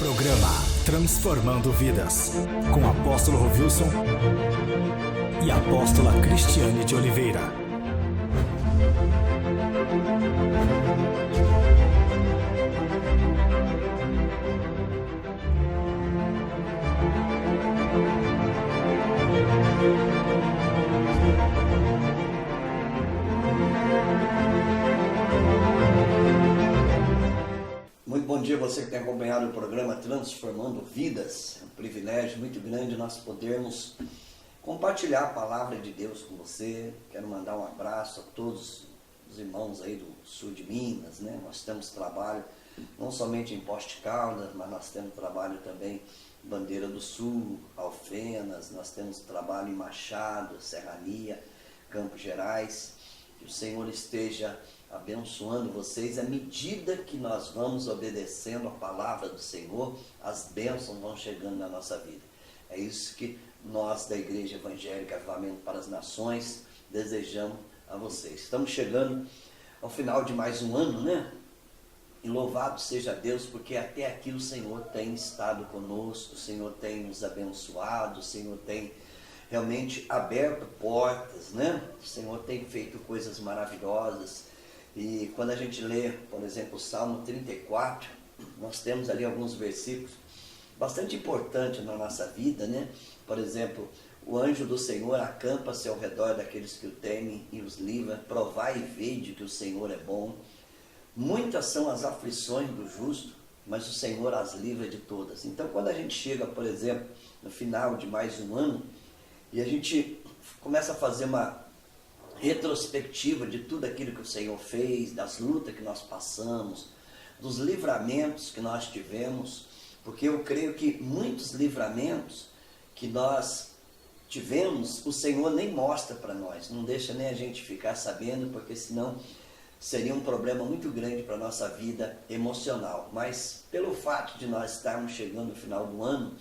Programa Transformando Vidas, com Apóstolo Rovilson e Apóstola Cristiane de Oliveira. Muito bom dia você que tem acompanhado o programa Transformando Vidas. É um privilégio muito grande nós podermos compartilhar a palavra de Deus com você. Quero mandar um abraço a todos os irmãos aí do sul de Minas, né? Nós temos trabalho não somente em Poste Caldas, mas nós temos trabalho também em Bandeira do Sul, Alfenas, nós temos trabalho em Machado, Serrania, Campos Gerais. Que o Senhor esteja abençoando vocês. À medida que nós vamos obedecendo a palavra do Senhor, as bênçãos vão chegando na nossa vida. É isso que nós da Igreja Evangélica Avivamento para as Nações desejamos a vocês. Estamos chegando ao final de mais um ano, né? E louvado seja Deus, porque até aqui o Senhor tem estado conosco, o Senhor tem nos abençoado, o Senhor tem realmente aberto portas, né? O Senhor tem feito coisas maravilhosas. E quando a gente lê, por exemplo, o Salmo 34, nós temos ali alguns versículos bastante importantes na nossa vida, né? Por exemplo, o anjo do Senhor acampa-se ao redor daqueles que o temem e os livra. Provai e vede que o Senhor é bom. Muitas são as aflições do justo, mas o Senhor as livra de todas. Então, quando a gente chega, por exemplo, no final de mais um ano, e a gente começa a fazer uma retrospectiva de tudo aquilo que o Senhor fez, das lutas que nós passamos, dos livramentos que nós tivemos, porque eu creio que muitos livramentos que nós tivemos, o Senhor nem mostra para nós, não deixa nem a gente ficar sabendo, porque senão seria um problema muito grande para a nossa vida emocional. Mas pelo fato de nós estarmos chegando no final do ano,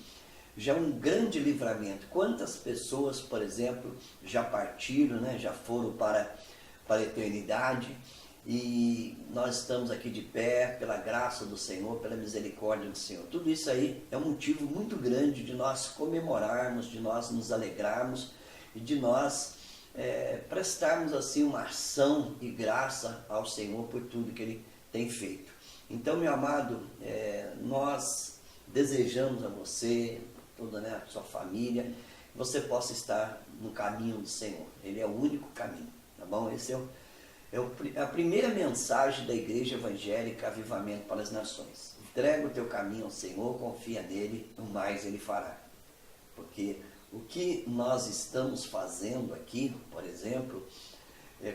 já é um grande livramento. Quantas pessoas, por exemplo, já partiram, né? Já foram para a eternidade, e nós estamos aqui de pé pela graça do Senhor, pela misericórdia do Senhor. Tudo isso aí é um motivo muito grande de nós comemorarmos, de nós nos alegrarmos e de nós prestarmos assim uma ação e graça ao Senhor por tudo que Ele tem feito. Então, meu amado, nós desejamos a você, toda, né, a sua família, que você possa estar no caminho do Senhor. Ele é o único caminho, tá bom? Esse é a primeira mensagem da Igreja Evangélica Avivamento para as Nações. Entrega o teu caminho ao Senhor, confia nele, o mais Ele fará. Porque o que nós estamos fazendo aqui, por exemplo,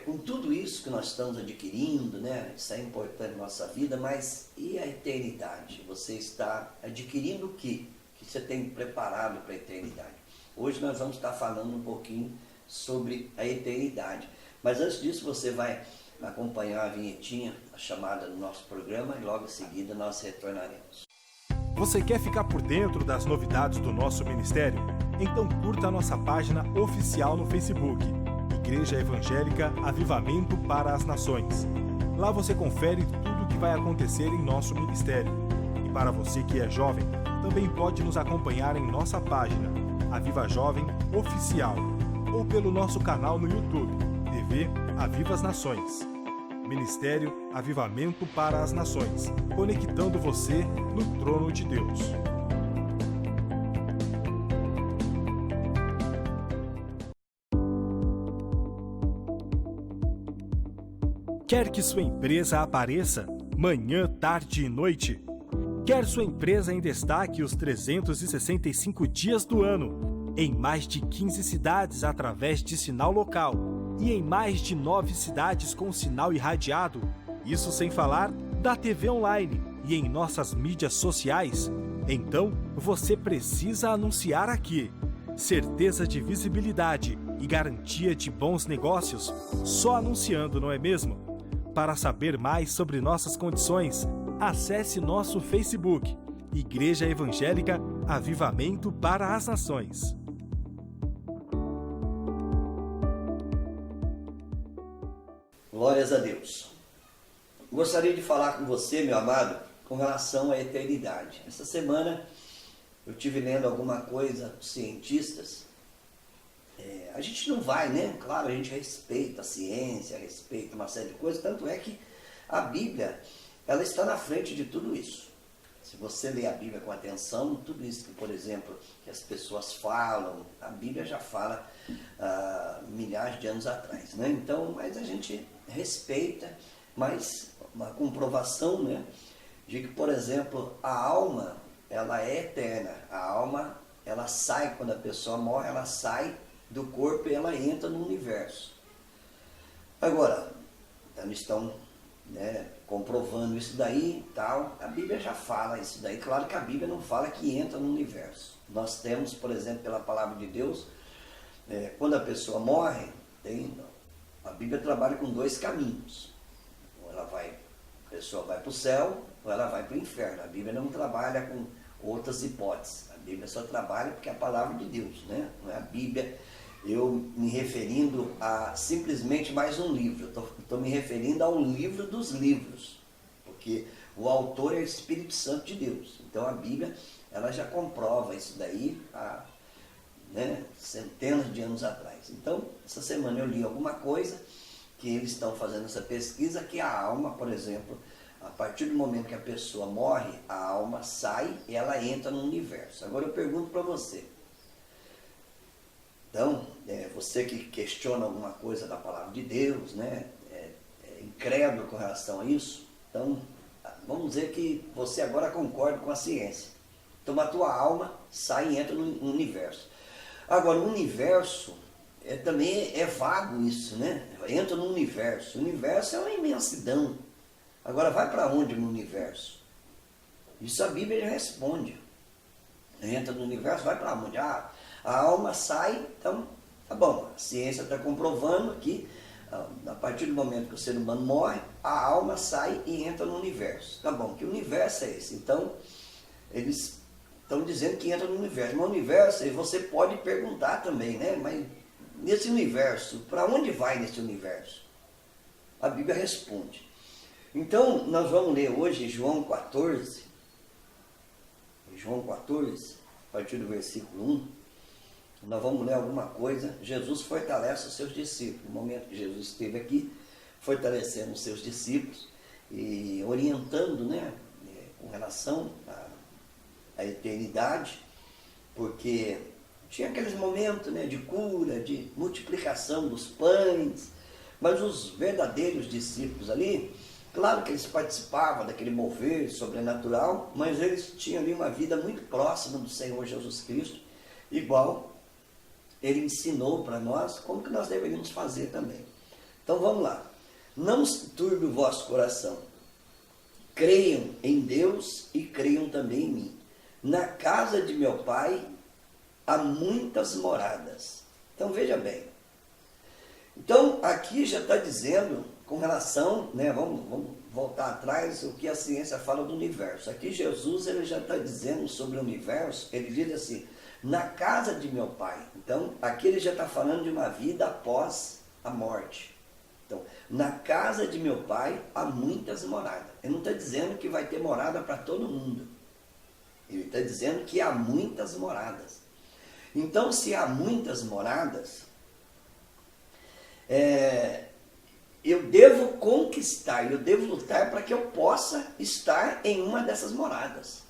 com tudo isso que nós estamos adquirindo, né? Isso é importante na nossa vida, mas e a eternidade? Você está adquirindo o quê? Que você tem preparado para a eternidade? Hoje nós vamos estar falando um pouquinho sobre a eternidade. Mas antes disso, você vai acompanhar a vinhetinha, a chamada do nosso programa, e logo em seguida nós retornaremos. Você quer ficar por dentro das novidades do nosso ministério? Então curta a nossa página oficial no Facebook, Igreja Evangélica Avivamento para as Nações. Lá você confere tudo o que vai acontecer em nosso ministério. E para você que é jovem, também pode nos acompanhar em nossa página, Aviva Jovem Oficial, ou pelo nosso canal no YouTube, TV Aviva as Nações. Ministério Avivamento para as Nações, conectando você no trono de Deus. Quer que sua empresa apareça manhã, tarde e noite? Quer sua empresa em destaque os 365 dias do ano, em mais de 15 cidades através de sinal local e em mais de 9 cidades com sinal irradiado? Isso sem falar da TV online e em nossas mídias sociais? Então, você precisa anunciar aqui. Certeza de visibilidade e garantia de bons negócios só anunciando, não é mesmo? Para saber mais sobre nossas condições, acesse nosso Facebook, Igreja Evangélica Avivamento para as Nações. Glórias a Deus. Gostaria de falar com você, meu amado, com relação à eternidade. Essa semana eu tive lendo alguma coisa dos cientistas. A gente não vai, né? Claro, a gente respeita a ciência, respeita uma série de coisas, tanto é que a Bíblia, ela está na frente de tudo isso. Se você ler a Bíblia com atenção, tudo isso que, por exemplo, que as pessoas falam, a Bíblia já fala milhares de anos atrás, né? Então, mas a gente respeita, mas uma comprovação, né, de que, por exemplo, a alma, ela é eterna. A alma, ela sai, quando a pessoa morre, ela sai do corpo e ela entra no universo. Agora, eles estão, né, comprovando isso daí e tal. A Bíblia já fala isso daí. Claro que a Bíblia não fala que entra no universo. Nós temos, por exemplo, pela palavra de Deus, quando a pessoa morre, a Bíblia trabalha com dois caminhos. Ou a pessoa vai para o céu, ou ela vai para o inferno. A Bíblia não trabalha com outras hipóteses. A Bíblia só trabalha porque é a palavra de Deus, né? Não é a Bíblia, eu me referindo a simplesmente mais um livro. Estou me referindo ao livro dos livros, porque o autor é o Espírito Santo de Deus. Então a Bíblia, ela já comprova isso daí há, né, centenas de anos atrás. Então, essa semana eu li alguma coisa que eles estão fazendo essa pesquisa, que a alma, por exemplo, a partir do momento que a pessoa morre, a alma sai e ela entra no universo. Agora eu pergunto para você. Então, você que questiona alguma coisa da palavra de Deus, né, é incrédulo com relação a isso, então vamos dizer que você agora concorda com a ciência. Então a tua alma sai e entra no universo. Agora, o universo também é vago isso, né? Entra no universo. O universo é uma imensidão. Agora, vai para onde no universo? Isso a Bíblia já responde. Entra no universo, vai para onde? A alma sai, então, tá bom. A ciência está comprovando que, a partir do momento que o ser humano morre, a alma sai e entra no universo. Tá bom, que universo é esse? Então, eles estão dizendo que entra no universo. Mas o universo, e você pode perguntar também, né? Mas nesse universo, para onde vai nesse universo? A Bíblia responde. Então, nós vamos ler hoje João 14. João 14, a partir do versículo 1. Nós vamos ler alguma coisa. Jesus fortalece os seus discípulos. No momento que Jesus esteve aqui, fortalecendo os seus discípulos e orientando, né, com relação à eternidade, porque tinha aqueles momentos, né, de cura, de multiplicação dos pães, mas os verdadeiros discípulos ali, claro que eles participavam daquele mover sobrenatural, mas eles tinham ali uma vida muito próxima do Senhor Jesus Cristo, igual ele ensinou para nós como que nós deveríamos fazer também. Então vamos lá. Não se turbe o vosso coração. Creiam em Deus e creiam também em mim. Na casa de meu Pai há muitas moradas. Então veja bem. Então aqui já está dizendo com relação, né, vamos voltar atrás, o que a ciência fala do universo. Aqui Jesus, ele já está dizendo sobre o universo, ele diz assim, na casa de meu Pai. Então aqui ele já está falando de uma vida após a morte. Então, na casa de meu Pai há muitas moradas. Ele não está dizendo que vai ter morada para todo mundo. Ele está dizendo que há muitas moradas. Então, se há muitas moradas, eu devo conquistar, eu devo lutar para que eu possa estar em uma dessas moradas.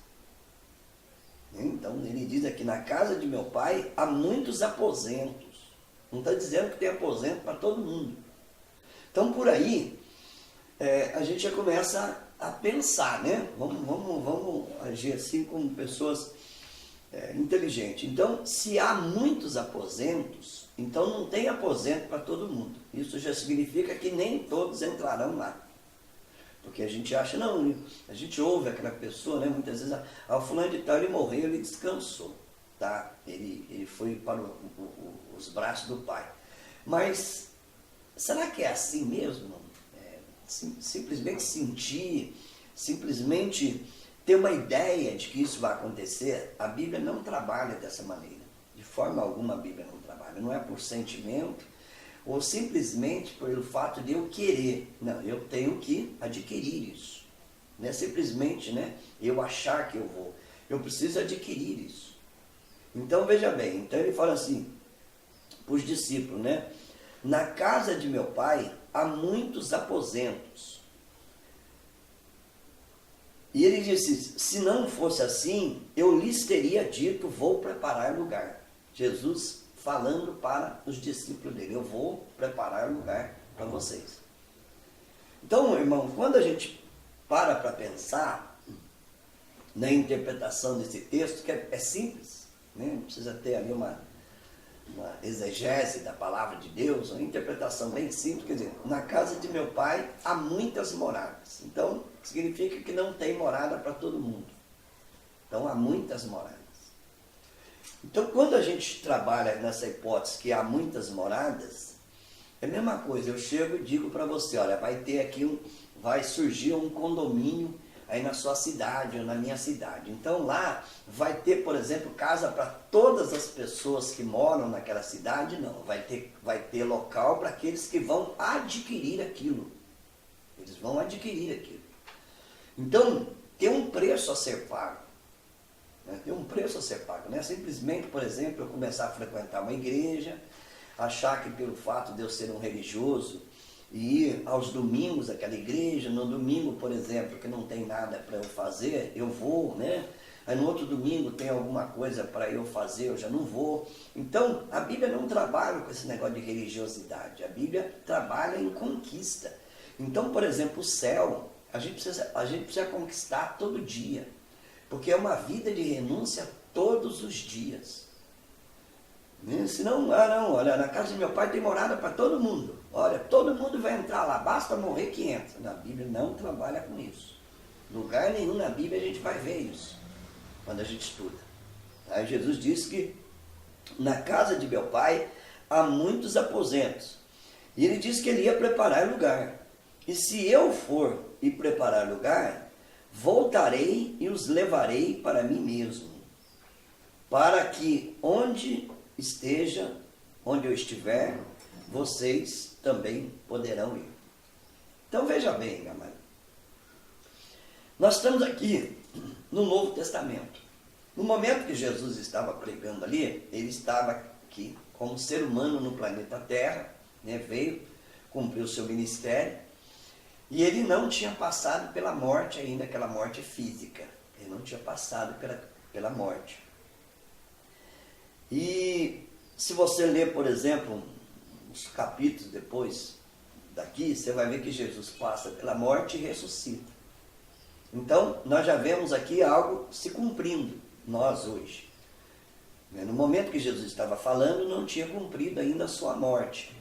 Então, ele diz aqui, na casa de meu Pai há muitos aposentos. Não está dizendo que tem aposento para todo mundo. Então, por aí, a gente já começa a pensar, né? Vamos agir assim como pessoas inteligentes. Então, se há muitos aposentos, então não tem aposento para todo mundo. Isso já significa que nem todos entrarão lá. Porque a gente acha, não, a gente ouve aquela pessoa, né? Muitas vezes, o fulano de tal, ele morreu, ele descansou, tá? Ele foi para os braços do Pai. Mas será que é assim mesmo? Simplesmente sentir, simplesmente ter uma ideia de que isso vai acontecer? A Bíblia não trabalha dessa maneira. De forma alguma a Bíblia não trabalha. Não é por sentimento ou simplesmente pelo fato de eu querer. Não, eu tenho que adquirir isso. Não é simplesmente, né, eu achar que eu vou. Eu preciso adquirir isso. Então veja bem, então ele fala assim para os discípulos, né? Na casa de meu pai há muitos aposentos. E ele disse, se não fosse assim, eu lhes teria dito, vou preparar lugar. Jesus falando para os discípulos dele, eu vou preparar lugar para vocês. Então, irmão, quando a gente para pensar na interpretação desse texto, que é simples, né? Não precisa ter ali uma exegese da palavra de Deus, uma interpretação bem simples, quer dizer, na casa de meu pai há muitas moradas. Então, significa que não tem morada para todo mundo. Então, há muitas moradas. Então, quando a gente trabalha nessa hipótese que há muitas moradas, é a mesma coisa, eu chego e digo para você, olha, vai ter aqui, vai surgir um condomínio aí na sua cidade ou na minha cidade. Então lá vai ter, por exemplo, casa para todas as pessoas que moram naquela cidade? Não, vai ter local para aqueles que vão adquirir aquilo. Eles vão adquirir aquilo. Então, tem um preço a ser pago. Né? Tem um preço a ser pago. Não é simplesmente, por exemplo, eu começar a frequentar uma igreja, achar que pelo fato de eu ser um religioso, e ir aos domingos àquela igreja, no domingo, por exemplo, que não tem nada para eu fazer, eu vou, né? Aí no outro domingo tem alguma coisa para eu fazer, eu já não vou. Então, a Bíblia não trabalha com esse negócio de religiosidade, a Bíblia trabalha em conquista. Então, por exemplo, o céu, a gente precisa conquistar todo dia, porque é uma vida de renúncia todos os dias. Senão, olha, na casa de meu pai tem morada para todo mundo. Olha, todo mundo vai entrar lá, basta morrer que entra. Na Bíblia não trabalha com isso. Lugar nenhum na Bíblia a gente vai ver isso, quando a gente estuda. Aí Jesus disse que na casa de meu pai há muitos aposentos. E ele disse que ele ia preparar lugar. E se eu for e preparar lugar, voltarei e os levarei para mim mesmo, para que onde eu estiver, vocês também poderão ir. Então veja bem, meu amado. Nós estamos aqui no Novo Testamento. No momento que Jesus estava pregando ali, ele estava aqui como ser humano no planeta Terra, né, veio, cumpriu o seu ministério, e ele não tinha passado pela morte ainda, aquela morte física. Ele não tinha passado pela morte. E se você ler, por exemplo, os capítulos depois daqui, você vai ver que Jesus passa pela morte e ressuscita. Então, nós já vemos aqui algo se cumprindo, nós hoje. No momento que Jesus estava falando, não tinha cumprido ainda a sua morte,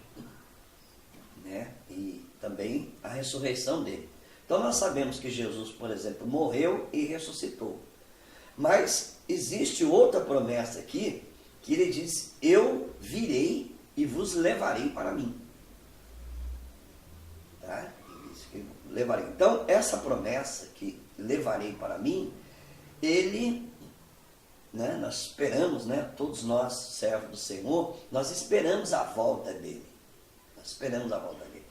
né? E também a ressurreição dele. Então, nós sabemos que Jesus, por exemplo, morreu e ressuscitou. Mas existe outra promessa aqui, que ele diz, eu virei e vos levarei para mim. Tá? Levarei. Então, essa promessa que levarei para mim, ele, né, nós esperamos, né, todos nós, servos do Senhor, nós esperamos a volta dele. Nós esperamos a volta dele.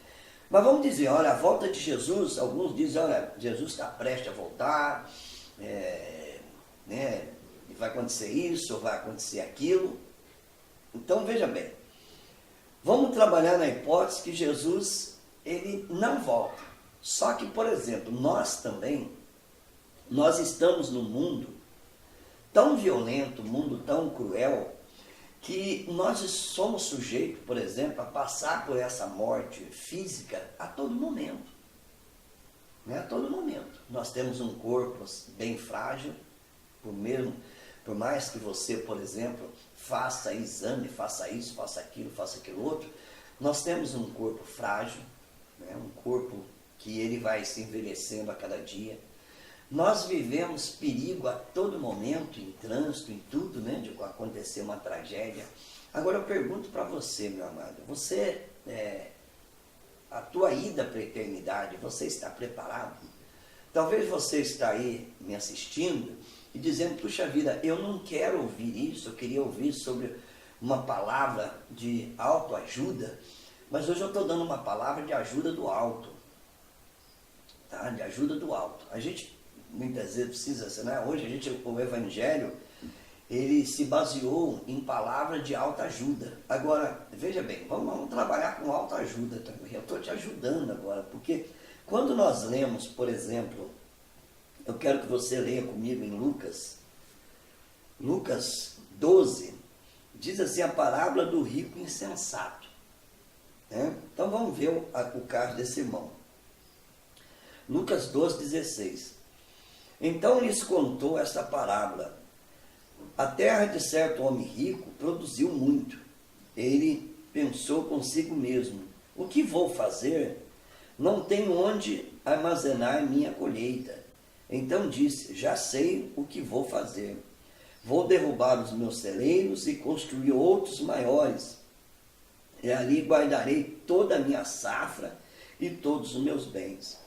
Mas vamos dizer, olha, a volta de Jesus, alguns dizem, olha, Jesus está prestes a voltar, né, vai acontecer isso, ou vai acontecer aquilo. Então, veja bem, vamos trabalhar na hipótese que Jesus, ele não volta. Só que, por exemplo, nós também, nós estamos num mundo tão violento, um mundo tão cruel, que nós somos sujeitos, por exemplo, a passar por essa morte física a todo momento. Né? A todo momento. Nós temos um corpo bem frágil, por mais que você, por exemplo, faça exame, faça isso, faça aquilo outro, nós temos um corpo frágil, né? Um corpo que ele vai se envelhecendo a cada dia. Nós vivemos perigo a todo momento, em trânsito, em tudo, né? De acontecer uma tragédia. Agora eu pergunto para você, meu amado, a tua ida para a eternidade, você está preparado? Talvez você está aí me assistindo e dizendo, puxa vida, eu não quero ouvir isso, eu queria ouvir sobre uma palavra de autoajuda, mas hoje eu estou dando uma palavra de ajuda do alto. tá? De ajuda do alto. A gente muitas vezes precisa, né? Hoje o Evangelho, ele se baseou em palavras de autoajuda. Agora, veja bem, vamos trabalhar com autoajuda também. Eu estou te ajudando agora, porque quando nós lemos, por exemplo, eu quero que você leia comigo em Lucas 12, diz assim a parábola do rico insensato. Né? Então vamos ver o caso desse irmão. Lucas 12, 16. Então lhes contou esta parábola. A terra de certo homem rico produziu muito. Ele pensou consigo mesmo: o que vou fazer? Não tenho onde armazenar minha colheita. Então disse: já sei o que vou fazer. Vou derrubar os meus celeiros e construir outros maiores. E ali guardarei toda a minha safra e todos os meus bens.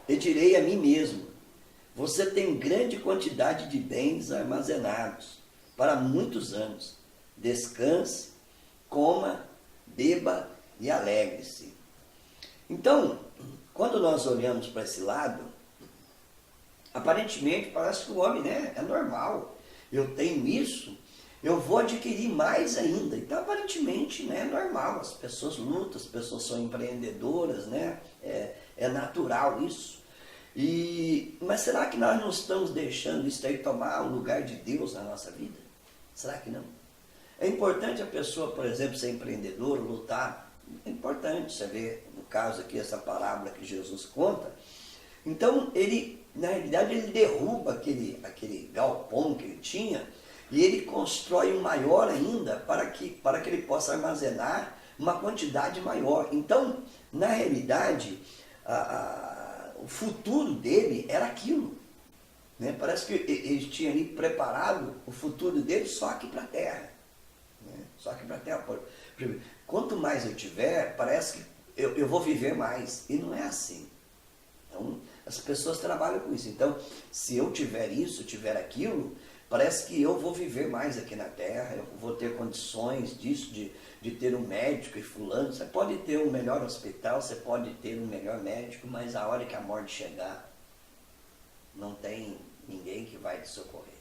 E direi a mim mesmo: você tem grande quantidade de bens armazenados para muitos anos. Descanse, coma, beba e alegre-se. Então, quando nós olhamos para esse lado, aparentemente parece que o homem, né, é normal. Eu tenho isso, eu vou adquirir mais ainda. Então, aparentemente, né, é normal. As pessoas lutam, as pessoas são empreendedoras, né? É natural isso. Mas será que nós não estamos deixando isso aí tomar o lugar de Deus na nossa vida? Será que não? É importante a pessoa, por exemplo, ser empreendedora, lutar. É importante, você vê, no caso aqui, essa parábola que Jesus conta. Então, ele, na realidade, ele derruba aquele galpão que ele tinha e ele constrói um maior ainda para que ele possa armazenar uma quantidade maior. Então, na realidade, o futuro dele era aquilo. Né? Parece que ele tinha ali preparado o futuro dele só aqui para a terra. Né? Só aqui para a terra. Quanto mais eu tiver, parece que eu vou viver mais. E não é assim. Então, as pessoas trabalham com isso. Então, se eu tiver isso, tiver aquilo, parece que eu vou viver mais aqui na terra, eu vou ter condições disso, de ter um médico e fulano. Você pode ter um melhor hospital, você pode ter um melhor médico, mas a hora que a morte chegar, não tem ninguém que vai te socorrer.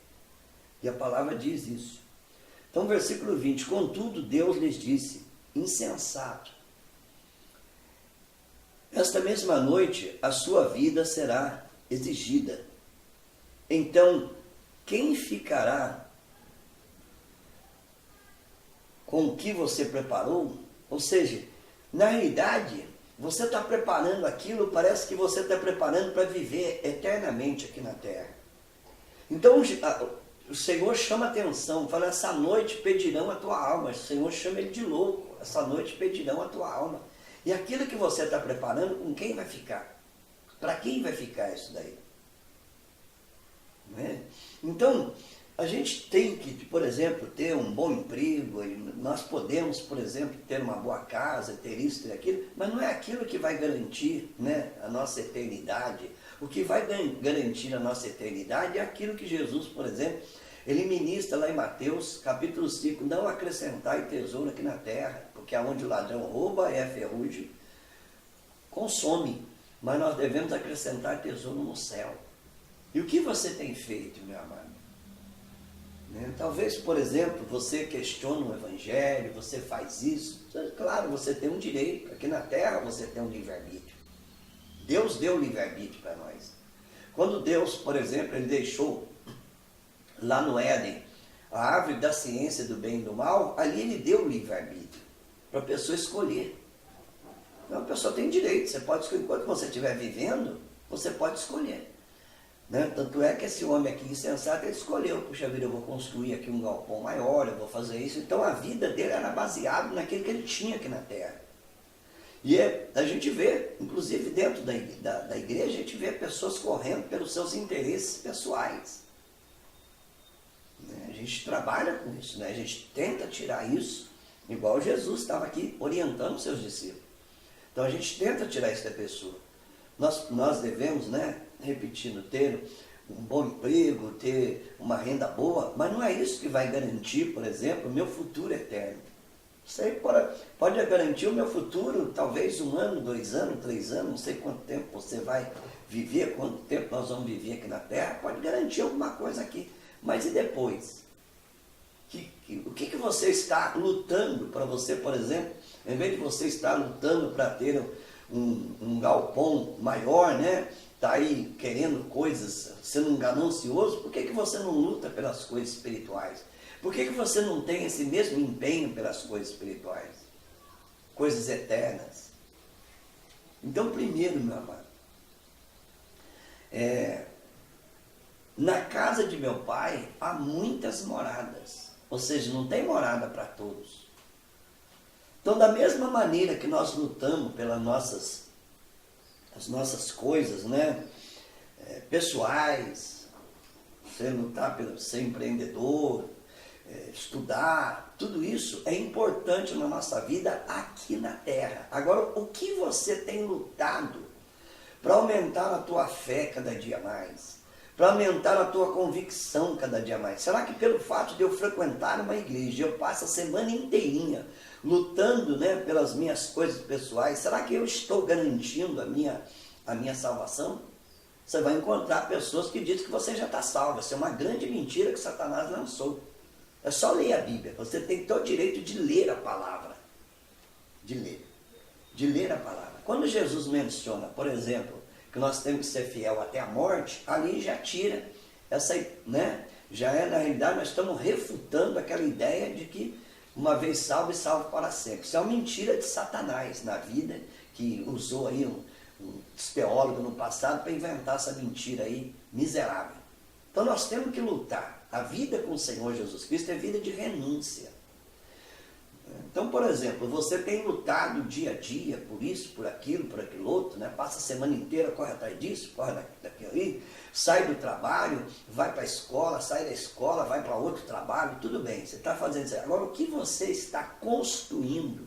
E a palavra diz isso. Então, versículo 20. Contudo, Deus lhes disse: insensato, esta mesma noite a sua vida será exigida. Então, quem ficará com o que você preparou? Ou seja, na realidade, você está preparando aquilo, parece que você está preparando para viver eternamente aqui na terra. Então, o Senhor chama atenção, fala: essa noite pedirão a tua alma. O Senhor chama ele de louco: essa noite pedirão a tua alma. E aquilo que você está preparando, com quem vai ficar? Para quem vai ficar isso daí? Não é? Então, a gente tem que, por exemplo, ter um bom emprego. Nós podemos, por exemplo, ter uma boa casa, ter isso, ter aquilo, mas não é aquilo que vai garantir, né, a nossa eternidade. O que vai garantir a nossa eternidade é aquilo que Jesus, por exemplo, ele ministra lá em Mateus, capítulo 5, não acrescentai tesouro aqui na terra, porque aonde o ladrão rouba é a ferrugem, consome, mas nós devemos acrescentar tesouro no céu. E o que você tem feito, meu amado? Né? Talvez, por exemplo, você questiona o Evangelho, você faz isso. Claro, você tem um direito. Aqui na terra você tem um livre-arbítrio. Deus deu livre-arbítrio para nós. Quando Deus, por exemplo, ele deixou lá no Éden a árvore da ciência do bem e do mal, ali ele deu o livre-arbítrio para a pessoa escolher. Então a pessoa tem direito, você pode escolher. Enquanto você estiver vivendo, você pode escolher. Né? Tanto é que esse homem aqui insensato, ele escolheu: puxa vida, eu vou construir aqui um galpão maior, eu vou fazer isso. Então a vida dele era baseada naquilo que ele tinha aqui na terra. E a gente vê, inclusive dentro da igreja, a gente vê pessoas correndo pelos seus interesses pessoais. Né? A gente trabalha com isso, né? A gente tenta tirar isso, igual Jesus estava aqui orientando os seus discípulos. Então a gente tenta tirar isso da pessoa. Nós devemos, né, repetindo, ter um bom emprego, ter uma renda boa, mas não é isso que vai garantir, por exemplo, o meu futuro eterno. Isso aí pode garantir o meu futuro, talvez 1 ano, 2 anos, 3 anos, não sei quanto tempo você vai viver, quanto tempo nós vamos viver aqui na Terra, pode garantir alguma coisa aqui. Mas e depois? O que você está lutando para você, por exemplo, em vez de você estar lutando para ter um galpão maior, né? Está aí querendo coisas, sendo um ganancioso, por que você não luta pelas coisas espirituais? Por que você não tem esse mesmo empenho pelas coisas espirituais? Coisas eternas. Então, primeiro, meu amado, na casa de meu pai há muitas moradas. Ou seja, não tem morada para todos. Então, da mesma maneira que nós lutamos pelas as nossas coisas, né? Pessoais, você lutar pelo ser empreendedor, estudar, tudo isso é importante na nossa vida aqui na Terra. Agora, o que você tem lutado para aumentar a tua fé cada dia mais? Para aumentar a tua convicção cada dia mais? Será que pelo fato de eu frequentar uma igreja, eu passo a semana inteirinha lutando, né, pelas minhas coisas pessoais, será que eu estou garantindo a minha salvação? Você vai encontrar pessoas que dizem que você já está salvo. Isso é uma grande mentira que Satanás lançou. É só ler a Bíblia. Você tem todo o direito de ler a palavra. De ler a palavra. Quando Jesus menciona, por exemplo, que nós temos que ser fiel até a morte, ali já tira essa, né? Já na realidade, nós estamos refutando aquela ideia de que uma vez salvo e salvo para sempre. Isso é uma mentira de Satanás na vida, que usou aí um teólogo no passado para inventar essa mentira aí miserável. Então nós temos que lutar. A vida com o Senhor Jesus Cristo é vida de renúncia. Então, por exemplo, você tem lutado dia a dia por isso, por aquilo outro, né? Passa a semana inteira, corre atrás disso, corre daquilo ali, sai do trabalho, vai para a escola, sai da escola, vai para outro trabalho, tudo bem, você está fazendo isso. Agora, o que você está construindo?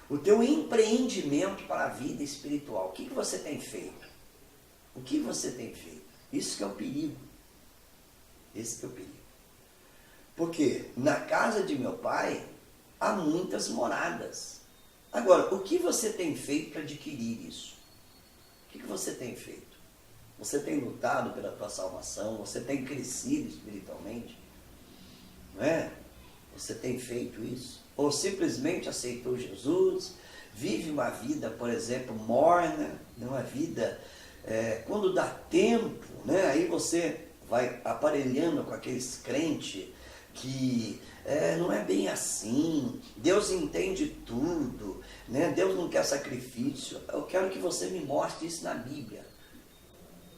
O teu empreendimento para a vida espiritual, o que você tem feito? O que você tem feito? Isso que é o perigo. Esse que é o perigo. Porque na casa de meu pai há muitas moradas. Agora, o que você tem feito para adquirir isso? O que você tem feito? Você tem lutado pela tua salvação? Você tem crescido espiritualmente? Não é? Você tem feito isso? Ou simplesmente aceitou Jesus, vive uma vida, por exemplo, morna, uma vida, quando dá tempo, né? Aí você vai aparelhando com aqueles crentes que não é bem assim, Deus entende tudo, né? Deus não quer sacrifício. Eu quero que você me mostre isso na Bíblia.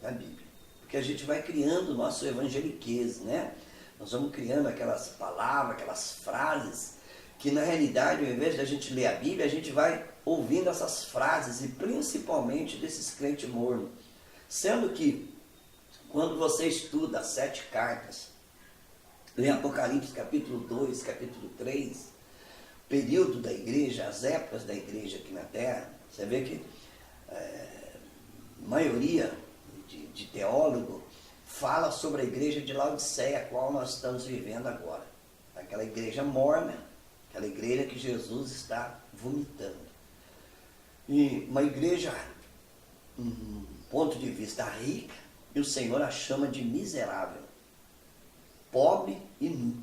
Na Bíblia. Porque a gente vai criando o nosso evangeliquez, né? Nós vamos criando aquelas palavras, aquelas frases, que na realidade, ao invés de a gente ler a Bíblia, a gente vai ouvindo essas frases, e principalmente desses crentes mornos. Sendo que, quando você estuda as 7 cartas, em Apocalipse capítulo 2, capítulo 3, período da igreja, as épocas da igreja aqui na Terra, você vê que a maioria de teólogo fala sobre a igreja de Laodiceia, a qual nós estamos vivendo agora. Aquela igreja morna, aquela igreja que Jesus está vomitando. E uma igreja, um ponto de vista rica, e o Senhor a chama de miserável, pobre e nu.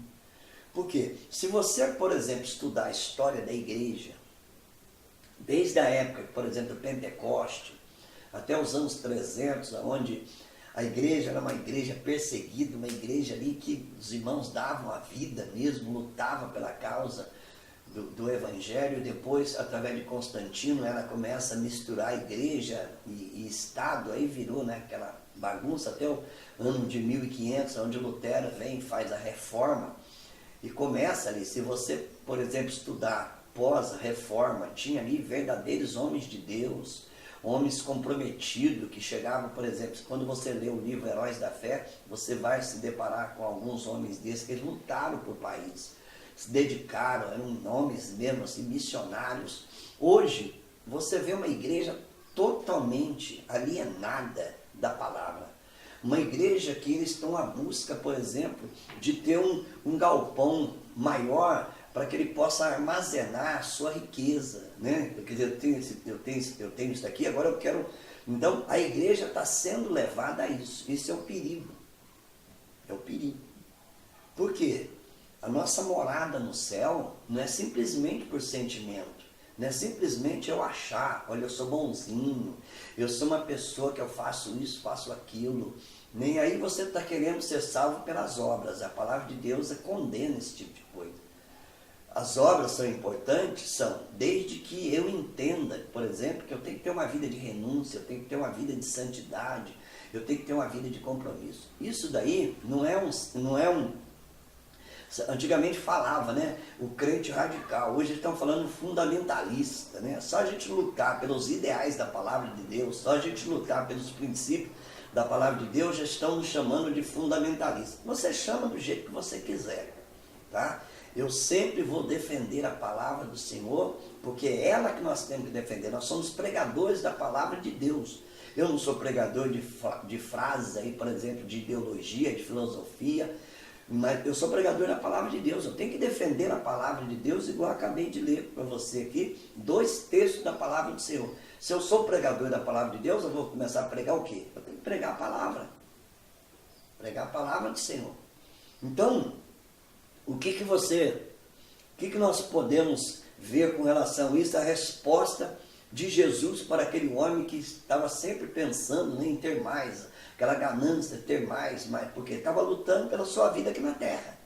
Porque se você, por exemplo, estudar a história da igreja, desde a época, por exemplo, do Pentecoste, até os anos 300, onde a igreja era uma igreja perseguida, uma igreja ali que os irmãos davam a vida mesmo, lutavam pela causa do Evangelho. Depois, através de Constantino, ela começa a misturar a igreja e Estado, aí virou, né, aquela bagunça até o ano de 1500, onde Lutero vem e faz a reforma, e começa ali. Se você, por exemplo, estudar pós-reforma, tinha ali verdadeiros homens de Deus, homens comprometidos, que chegavam, por exemplo, quando você lê o livro Heróis da Fé, você vai se deparar com alguns homens desses, que eles lutaram por país, se dedicaram, eram homens mesmo assim, missionários. Hoje, você vê uma igreja totalmente alienada da palavra. Uma igreja que eles estão à busca, por exemplo, de ter um galpão maior para que ele possa armazenar a sua riqueza, né? Quer dizer, eu tenho isso aqui, agora eu quero Então, a igreja está sendo levada a isso. Isso é o perigo. É o perigo. Por quê? A nossa morada no céu não é simplesmente por sentimento. Não é simplesmente eu achar, olha, eu sou bonzinho, eu sou uma pessoa que eu faço isso, faço aquilo. Nem aí você está querendo ser salvo pelas obras. A palavra de Deus condena esse tipo de coisa. As obras são importantes? São, desde que eu entenda, por exemplo, que eu tenho que ter uma vida de renúncia, eu tenho que ter uma vida de santidade, eu tenho que ter uma vida de compromisso. Isso daí não é um antigamente falava, né? O crente radical. Hoje eles estão falando fundamentalista, né? Só a gente lutar pelos ideais da palavra de Deus, só a gente lutar pelos princípios da palavra de Deus, já estão nos chamando de fundamentalista. Você chama do jeito que você quiser, tá? Eu sempre vou defender a palavra do Senhor, porque é ela que nós temos que defender. Nós somos pregadores da palavra de Deus. Eu não sou pregador de frases aí, por exemplo, de ideologia, de filosofia, mas eu sou pregador da palavra de Deus. Eu tenho que defender a palavra de Deus, igual eu acabei de ler para você aqui, 2 textos da palavra do Senhor. Se eu sou pregador da palavra de Deus, eu vou começar a pregar o quê? Eu tenho que pregar a palavra. Pregar a palavra do Senhor. Então, o que nós podemos ver com relação a isso? A resposta de Jesus para aquele homem que estava sempre pensando, né, em ter mais, aquela ganância de ter mais, porque estava lutando pela sua vida aqui na terra.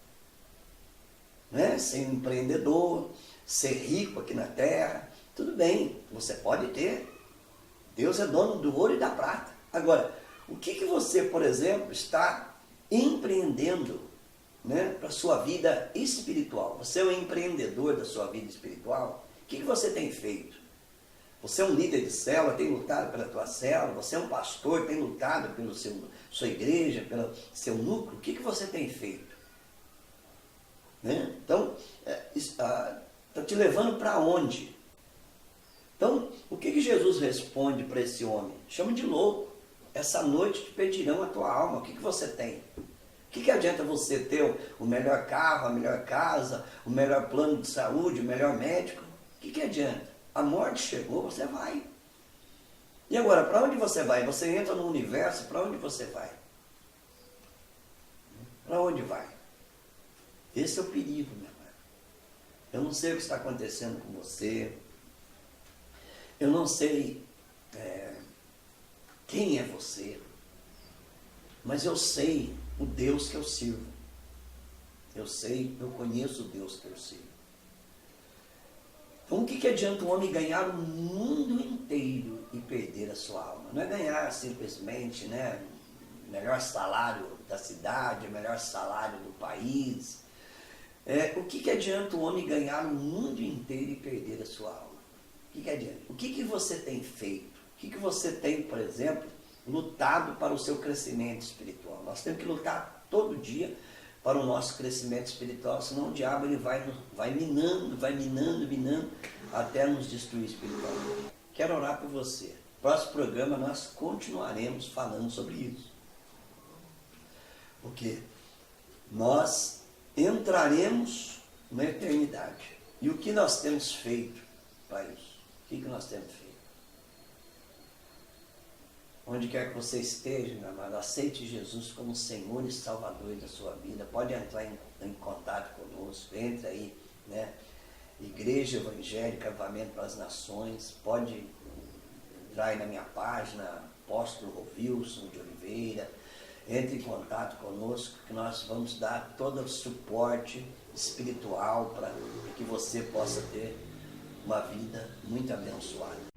Né? Ser um empreendedor, ser rico aqui na terra, tudo bem, você pode ter. Deus é dono do ouro e da prata. Agora, o que você, por exemplo, está empreendendo, né, para a sua vida espiritual? Você é um empreendedor da sua vida espiritual? O que você tem feito? Você é um líder de célula, tem lutado pela tua célula? Você é um pastor, tem lutado pela sua igreja, pelo seu núcleo? O que você tem feito? Né? Então, está te levando para onde? Então, o que Jesus responde para esse homem? Chama de louco. Essa noite te pedirão a tua alma. O que você tem? O que adianta você ter o melhor carro, a melhor casa, o melhor plano de saúde, o melhor médico? O que adianta? A morte chegou, você vai. E agora, para onde você vai? Você entra no universo, para onde você vai? Para onde vai? Esse é o perigo, meu irmão. Eu não sei o que está acontecendo com você. Eu não sei quem é você. Mas eu sei o Deus que eu sirvo. Eu conheço o Deus que eu sirvo. Então, o que adianta um homem ganhar o mundo inteiro e perder a sua alma? Não é ganhar simplesmente, né, o melhor salário da cidade, o melhor salário do país. O que adianta um homem ganhar o mundo inteiro e perder a sua alma? O que adianta? O que você tem feito? O que você tem, por exemplo, lutado para o seu crescimento espiritual? Nós temos que lutar todo dia para o nosso crescimento espiritual, senão o diabo ele vai minando, até nos destruir espiritualmente. Quero orar por você. Próximo programa nós continuaremos falando sobre isso. Porque nós entraremos na eternidade. E o que nós temos feito para isso? O que nós temos feito? Onde quer que você esteja, meu amado, aceite Jesus como Senhor e Salvador da sua vida. Pode entrar em contato conosco, entre aí, né? Igreja Evangélica Avivamento para as Nações. Pode entrar aí na minha página, Apóstolo Rovilson de Oliveira. Entre em contato conosco, que nós vamos dar todo o suporte espiritual para que você possa ter uma vida muito abençoada.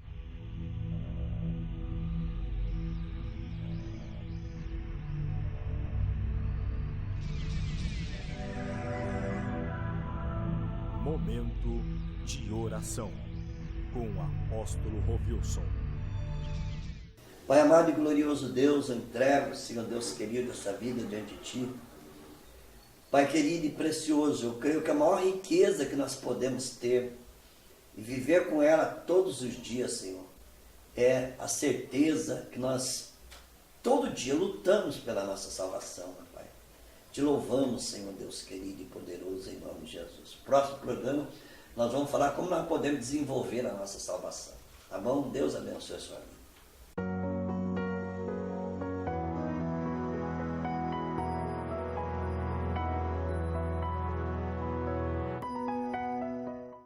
Momento de oração com o apóstolo Rovilson. Pai amado e glorioso Deus, eu entrego, Senhor Deus querido, essa vida diante de Ti. Pai querido e precioso, eu creio que a maior riqueza que nós podemos ter e viver com ela todos os dias, Senhor, é a certeza que nós todo dia lutamos pela nossa salvação, meu Pai. Te louvamos, Senhor Deus querido e poderoso, em nome de Jesus. Próximo programa, nós vamos falar como nós podemos desenvolver a nossa salvação. Tá bom? Deus abençoe a sua vida.